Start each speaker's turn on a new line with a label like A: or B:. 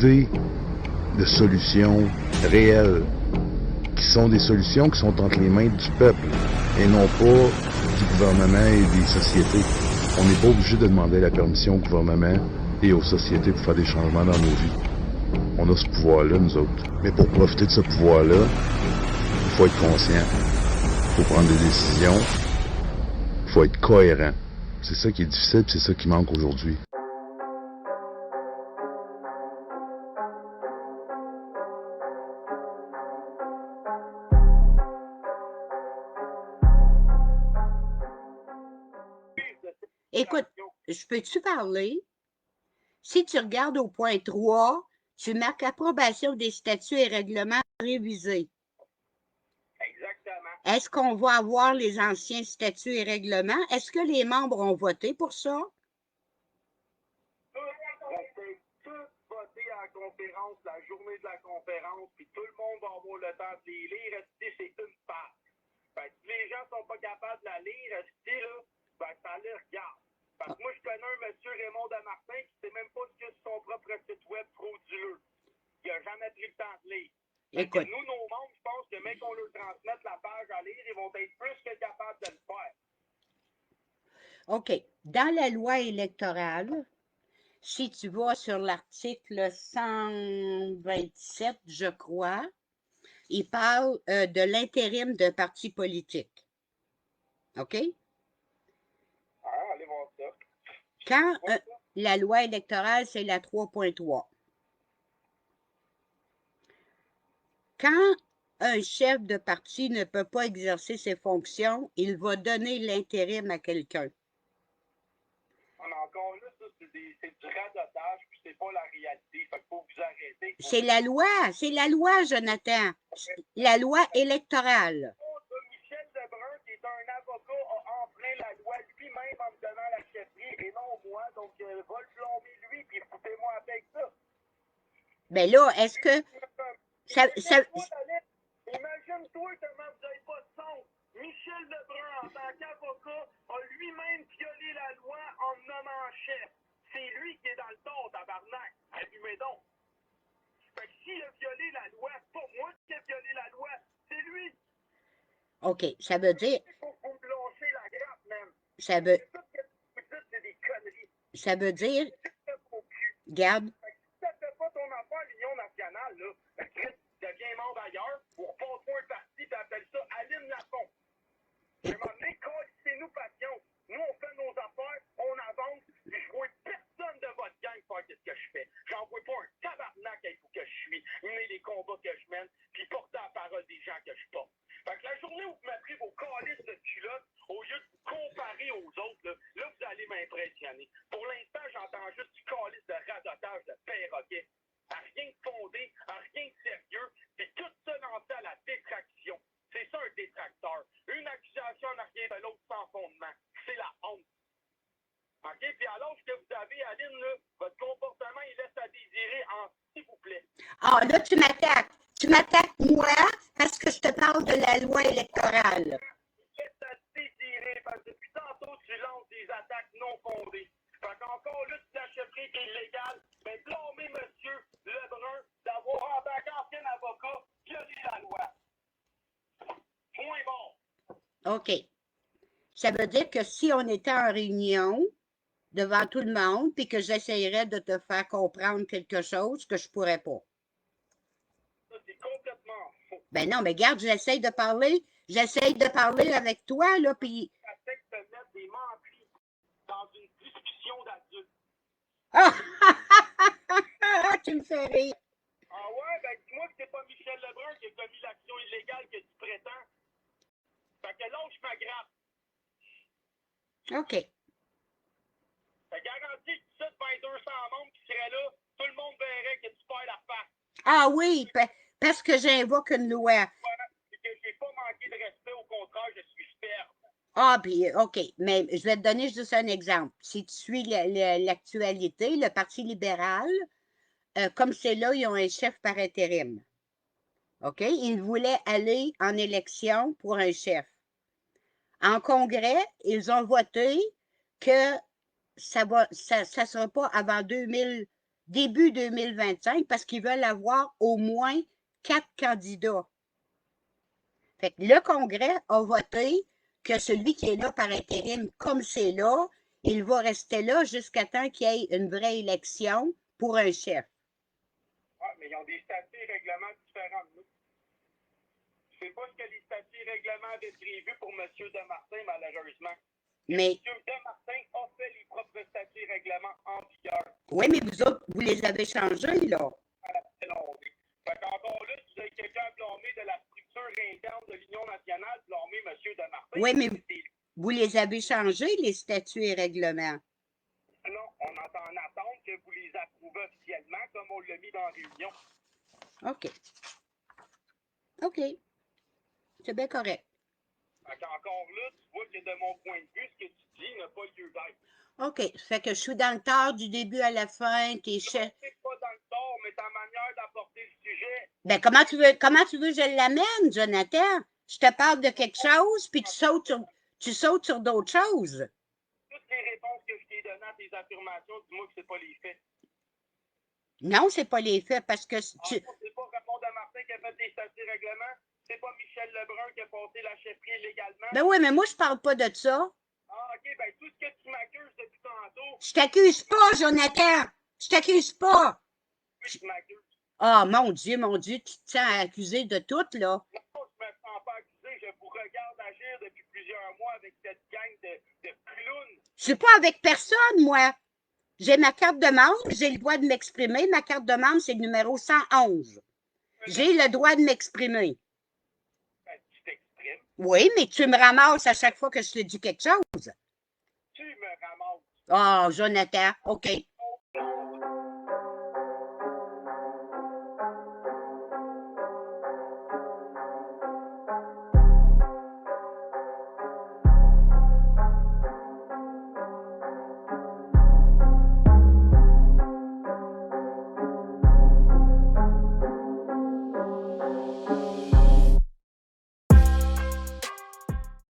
A: idées de solutions réelles, qui sont des solutions qui sont entre les mains du peuple et non pas du gouvernement et des sociétés. On n'est pas obligé de demander la permission au gouvernement et aux sociétés pour faire des changements dans nos vies. On a ce pouvoir-là, nous autres. Mais pour profiter de ce pouvoir-là, il faut être conscient. Il faut prendre des décisions. Il faut être cohérent. C'est ça qui est difficile, c'est ça qui manque aujourd'hui.
B: Écoute, je peux-tu parler? Si tu regardes au point 3, tu marques approbation des statuts et règlements révisés.
C: Exactement.
B: Est-ce qu'on va avoir les anciens statuts et règlements? Est-ce que les membres ont voté pour ça?
C: On peut tous voter à la conférence, la journée de la conférence, puis tout le monde va avoir le temps de les lire. C'est une page. Fait que si les gens sont pas capables de la lire, ça les regarde. Parce que moi, je connais un monsieur Raymond Damartin qui sait même pas ce que c'est son propre site web frauduleux. Il a jamais pris le temps de lire.
B: Écoute.
C: Nous, nos membres, je pense que même qu'on leur transmette la page à lire, ils vont être plus que capables de le faire.
B: OK. Dans la loi électorale, si tu vas sur l'article 127, je crois, il parle de l'intérim d'un parti politique. OK?
C: Ah, allez voir ça.
B: Quand la loi électorale, c'est la 3.3. Quand un chef de parti ne peut pas exercer ses fonctions, il va donner l'intérim à quelqu'un.
C: Encore là, ça, c'est du radotage, puis c'est pas la réalité. Fait qu'il faut vous arrêter.
B: C'est la loi, Jonathan. La loi électorale.
C: Michel Lebrun, qui est un avocat, a enfreint la loi lui-même en me donnant la chefferie et non moi. Donc, va le plomber lui, puis foutez-moi avec ça.
B: Ben là, est-ce que...
C: Imagine-toi comment vous n'avez pas de sens. Michel Lebrun, en tant qu'avocat, a lui-même violé la loi en me nommant chef. C'est lui qui est dans le tort, tabarnak. Allumez donc. Fait que s'il a violé la loi, c'est pas moi qui ai violé la loi, c'est lui.
B: OK, ça veut dire...
C: Vous me lâchez la grappe, même.
B: Ça veut...
C: Tout ce que vous dites, c'est des conneries.
B: Ça veut dire... Regarde.
C: Fait que si ça ne fait pas ton affaire, l'Union nationale, là, deviens membre ailleurs, ou repasse-toi un parti, puis appelle ça Aline Lafont. À un moment donné, c'est-nous patience. Nous, on fait nos affaires, on avance, puis je vois personne de votre gang faire ce que je fais. J'en vois pas un tabarnak à où que je suis, mener les combats que je mène, puis porter la parole des gens que je porte. Fait que la journée où vous mettrez vos calices de culottes, au lieu de vous comparer aux autres, là vous allez m'impressionner. Pour l'instant, j'entends juste du calice de radotage de perroquet. À rien de fondé, à rien de sérieux, puis tout ça lancé à la détraction. C'est ça un détracteur. Une accusation en rien de l'autre sans fondement. C'est la honte. OK? Puis alors que vous avez, Aline, là, votre comportement, il laisse à désirer en s'il vous plaît.
B: Ah, là, tu m'attaques. Tu m'attaques, moi, parce que je te parle de la loi électorale.
C: Il laisse à désirer, parce que depuis tantôt, tu lances des attaques non fondées. Fait qu'encore là, si la chefferie est illégale, mais blâmer M. Lebrun d'avoir, en tant qu'ancien avocat, violé la loi. Point bon.
B: OK. Ça veut dire que si on était en réunion devant tout le monde, puis que j'essayerais de te faire comprendre quelque chose que je pourrais pas.
C: Ça, c'est complètement faux.
B: Ben non, mais regarde, j'essaye de parler avec toi, là, puis...
C: Ça fait que te mettre des menteries dans une discussion d'adultes.
B: Ah! Tu me fais rire.
C: Ah ouais? Ben dis-moi que c'est pas Michel Lebrun qui a commis l'action illégale que tu prétends. Fait que lâche ma grappe.
B: OK.
C: Fait garanti que ça, devant 200 membres qui seraient là, tout le monde verrait que tu perds la face.
B: Ah oui, parce que j'invoque une loi.
C: C'est que j'ai pas manqué de respect, au contraire, je suis ferme.
B: Ah, puis, OK, mais je vais te donner juste un exemple. Si tu suis l'actualité, le Parti libéral, comme c'est là, ils ont un chef par intérim. OK? Ils voulaient aller en élection pour un chef. En congrès, ils ont voté que ça sera pas avant 2000, début 2025 parce qu'ils veulent avoir au moins 4 candidats. Fait que le Congrès a voté que celui qui est là par intérim, comme c'est là, il va rester là jusqu'à temps qu'il y ait une vraie élection pour un chef.
C: Ah, mais ils ont des statuts et règlements différents de nous. Je ne sais pas ce que les statuts et règlements avaient prévu pour M. Demartin, malheureusement.
B: Mais,
C: M. Demartin a fait les propres statuts et règlements en vigueur
B: oui, mais vous autres, vous les avez changés, là.
C: à la prolongée. Fait qu'encore là, si vous avez quelqu'un blâmé de la structure interne de l'Union nationale, blâmé M. Demartin.
B: Oui, mais vous les avez changés, les statuts et règlements.
C: Non, on est en attente que vous les approuvez officiellement, comme on l'a mis dans la réunion.
B: OK. OK. C'est bien correct.
C: Fait qu'encore là, tu vois que de mon point de vue, ce que tu dis n'a pas lieu d'être.
B: OK. Ça fait que je suis dans le tard du début à la fin. T'es chef.
C: C'est pas dans le tort, mais ta manière d'apporter le sujet.
B: Ben, comment tu veux que je l'amène, Jonathan? Je te parle de quelque chose, puis tu sautes sur d'autres choses.
C: Toutes les réponses que je t'ai données à tes affirmations, dis-moi que c'est pas les faits.
B: Non, c'est pas les faits, parce que
C: C'est pas Raymond Demartin qui a fait des statuts et règlements. C'est pas Michel Lebrun qui a passé la chefferie légalement.
B: Ben oui, mais moi, je parle pas de ça.
C: Ah, OK, ben tout ce que tu m'accuses depuis tantôt,
B: Je t'accuse pas, Jonathan. Je t'accuse pas.
C: oui, tu m'accuses.
B: Ah, mon Dieu, tu te sens accusé de tout, là.
C: Non, je me sens pas accusé. Je vous regarde agir depuis plusieurs mois avec cette gang de clowns.
B: Je suis pas avec personne, moi. J'ai ma carte de membre, j'ai le droit de m'exprimer. Ma carte de membre, c'est le numéro 111. J'ai le droit de m'exprimer.
C: Ben, tu t'exprimes.
B: Oui, mais tu me ramasses à chaque fois que je te dis quelque chose.
C: Tu me ramasses.
B: Ah, Jonathan, OK.